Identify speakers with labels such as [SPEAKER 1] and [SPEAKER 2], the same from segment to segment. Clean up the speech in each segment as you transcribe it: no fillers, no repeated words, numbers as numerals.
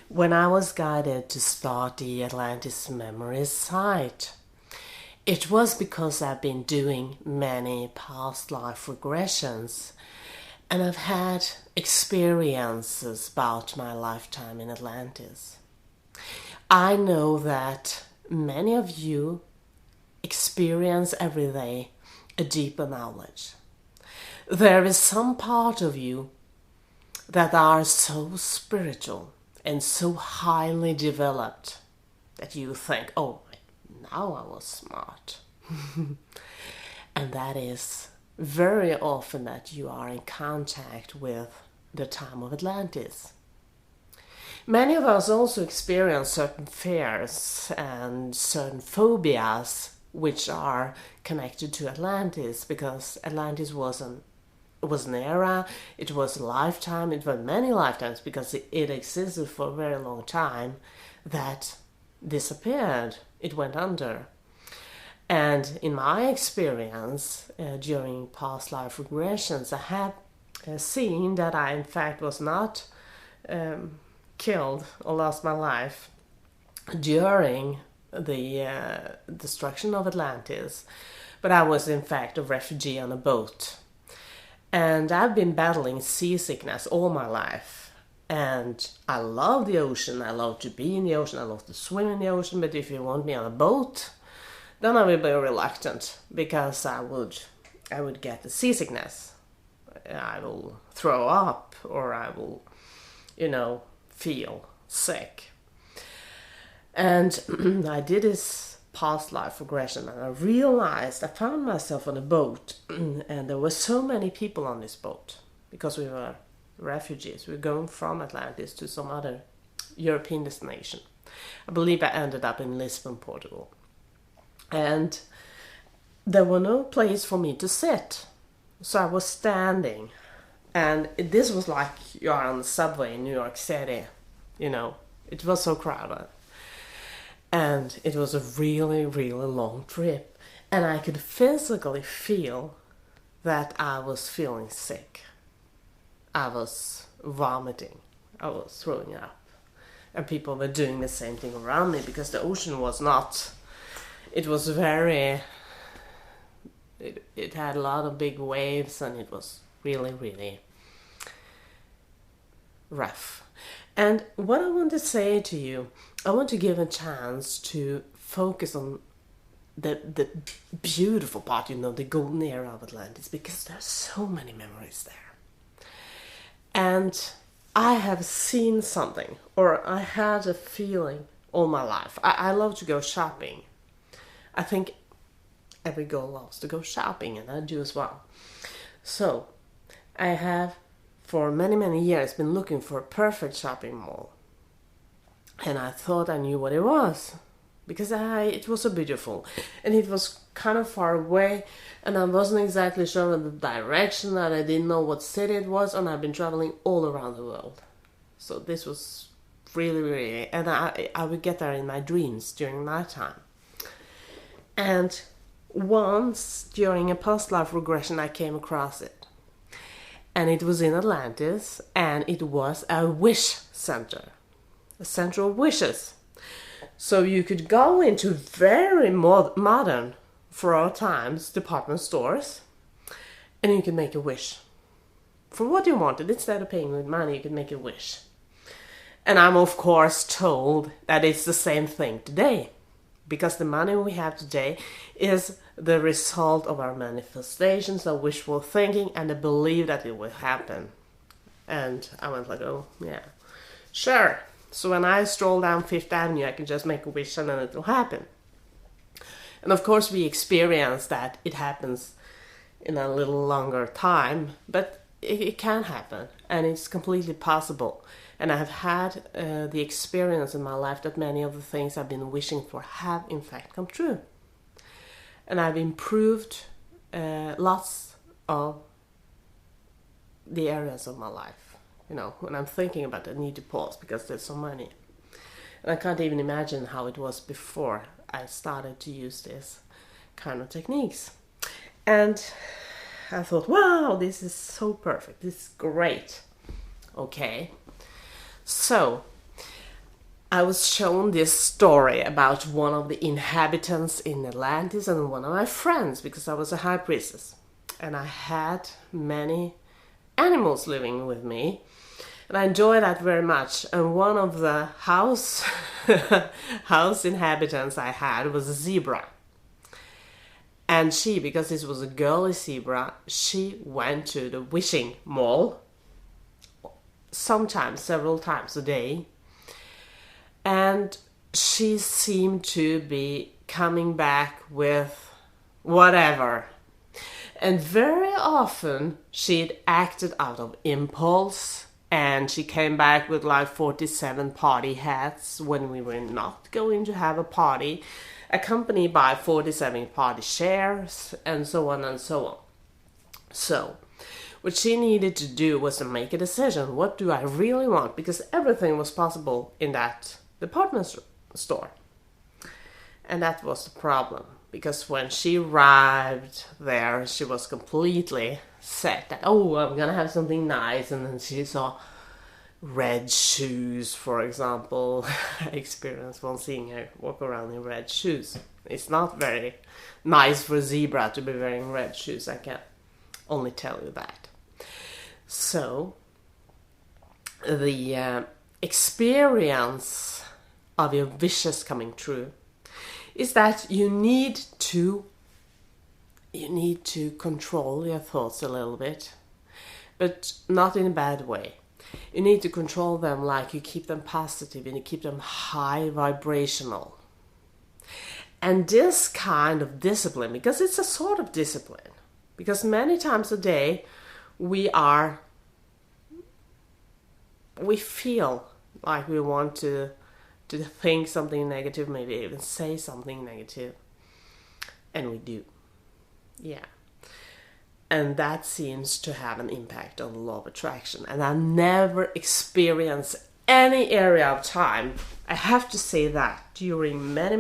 [SPEAKER 1] When I was guided to start the Atlantis Memory site, it was because I've been doing many past life regressions and I've had experiences about my lifetime in Atlantis. I know that many of you experience every day a deeper knowledge. There is some part of you that are so spiritual and so highly developed that you think, oh, now I was smart. And that is very often that you are in contact with the time of Atlantis. Many of us also experience certain fears and certain phobias which are connected to Atlantis, because Atlantis was an era, it was a lifetime, it was many lifetimes, because it existed for a very long time, that disappeared, it went under. And in my experience, during past life regressions, I have seen that I in fact was not killed or lost my life during the destruction of Atlantis, but I was in fact a refugee on a boat. And I've been battling seasickness all my life. And I love the ocean, I love to be in the ocean, I love to swim in the ocean, but if you want me on a boat, then I will be reluctant, because I would get the seasickness. I will throw up, or I will, feel sick. And I did this past life regression, and I realized I found myself on a boat, and there were so many people on this boat, because we were refugees. We were going from Atlantis to some other European destination. I believe I ended up in Lisbon, Portugal. And there was no place for me to sit. So I was standing. And this was like you are on the subway in New York City. It was so crowded. And it was a really, really long trip. And I could physically feel that I was feeling sick. I was vomiting. I was throwing up. And people were doing the same thing around me, because the ocean was not... It was very... It had a lot of big waves, and it was really, really rough. And what I want to say to you, I want to give a chance to focus on the beautiful part, the golden era of Atlantis, because there's so many memories there. And I have seen something, or I had a feeling all my life. I love to go shopping. I think every girl loves to go shopping, and I do as well. So I have, for many, many years, been looking for a perfect shopping mall. And I thought I knew what it was, because it was so beautiful. And it was kind of far away, and I wasn't exactly sure of the direction, and I didn't know what city it was, and I've been traveling all around the world. So this was really, really... And I would get there in my dreams during night time. And once, during a past-life regression, I came across it. And it was in Atlantis, and it was a wish center. A center of wishes. So you could go into very modern, for our times, department stores, and you could make a wish. For what you wanted, instead of paying with money, you could make a wish. And I'm of course told that it's the same thing today. Because the money we have today is the result of our manifestations, our wishful thinking, and the belief that it will happen. And I went like, oh, yeah, sure. So when I stroll down Fifth Avenue, I can just make a wish and then it will happen. And of course we experience that it happens in a little longer time, but it can happen, and it's completely possible. And I have had the experience in my life that many of the things I've been wishing for have in fact come true. And I've improved lots of the areas of my life. When I'm thinking about it, I need to pause, because there's so many. And I can't even imagine how it was before I started to use this kind of techniques. And I thought, wow, this is so perfect. This is great. Okay. So, I was shown this story about one of the inhabitants in Atlantis and one of my friends, because I was a high priestess and I had many animals living with me, and I enjoyed that very much. And one of the house inhabitants I had was a zebra. And she, because this was a girly zebra, she went to the wishing mall sometimes, several times a day. And she seemed to be coming back with whatever. And very often she'd acted out of impulse, and she came back with like 47 party hats when we were not going to have a party, accompanied by 47 party chairs, and so on and so on. So what she needed to do was to make a decision. What do I really want? Because everything was possible in that department store. And that was the problem. Because when she arrived there, she was completely set that, oh, I'm going to have something nice. And then she saw red shoes, for example. I experienced one seeing her walk around in red shoes. It's not very nice for a zebra to be wearing red shoes. I can only tell you that. So, the experience of your wishes coming true is that you need to control your thoughts a little bit, but not in a bad way. You need to control them like you keep them positive and you keep them high vibrational. And this kind of discipline, because it's a sort of discipline, because many times a day we feel like we want to think something negative, maybe even say something negative. And we do. Yeah. And that seems to have an impact on the law of attraction. And I never experienced any area of time, I have to say that, during many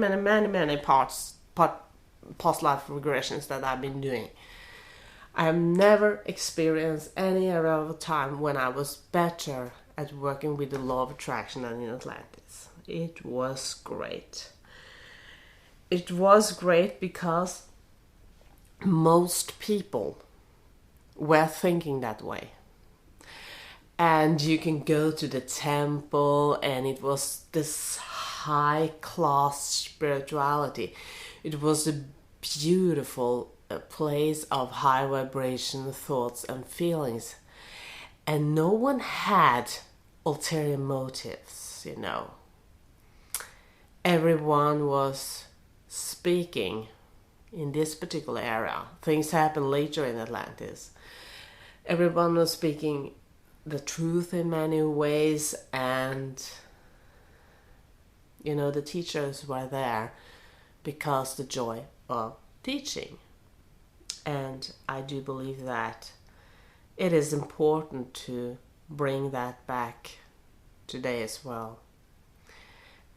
[SPEAKER 1] past life regressions that I've been doing, I have never experienced any area of time when I was better at working with the law of attraction than in Atlantis. It was great. It was great because most people were thinking that way. And you can go to the temple, and it was this high-class spirituality. It was a beautiful place of high vibration thoughts and feelings. And no one had ulterior motives, you know. Everyone was speaking in this particular area. Things happened later in Atlantis. Everyone was speaking the truth in many ways, and you know, the teachers were there because the joy of teaching. And I do believe that it is important to bring that back today as well.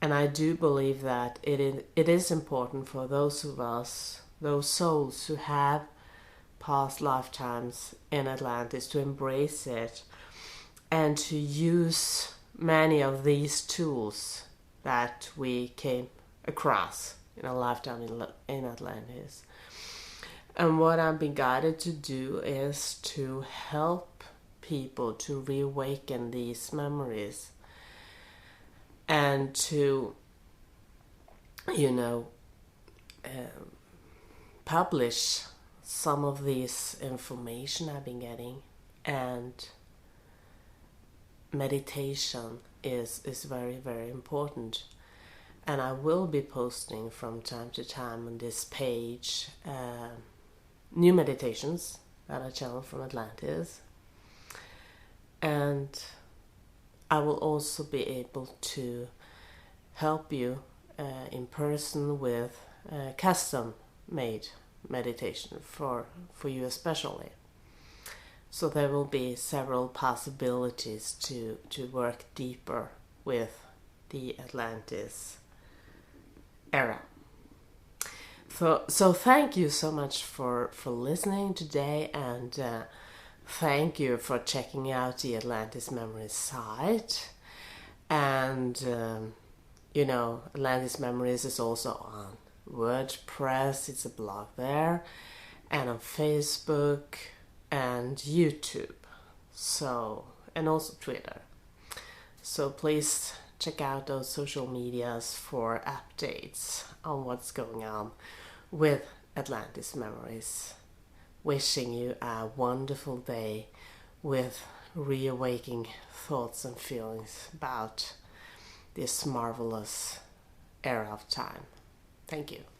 [SPEAKER 1] And I do believe that it is important for those of us, those souls who have past lifetimes in Atlantis, to embrace it and to use many of these tools that we came across in a lifetime in Atlantis. And what I've been guided to do is to help people to reawaken these memories and to, you know, publish some of this information I've been getting. And meditation is very, very important. And I will be posting from time to time on this page new meditations that I channel from Atlantis. And I will also be able to help you in person with custom-made meditation for you especially. So there will be several possibilities to work deeper with the Atlantis era. So thank you so much for listening today, and thank you for checking out the Atlantis Memories site. And You know, Atlantis Memories is also on WordPress, it's a blog there, and on Facebook and YouTube. So, and also Twitter. So please check out those social medias for updates on what's going on with Atlantis Memories. Wishing you a wonderful day with reawakening thoughts and feelings about this marvelous era of time. Thank you.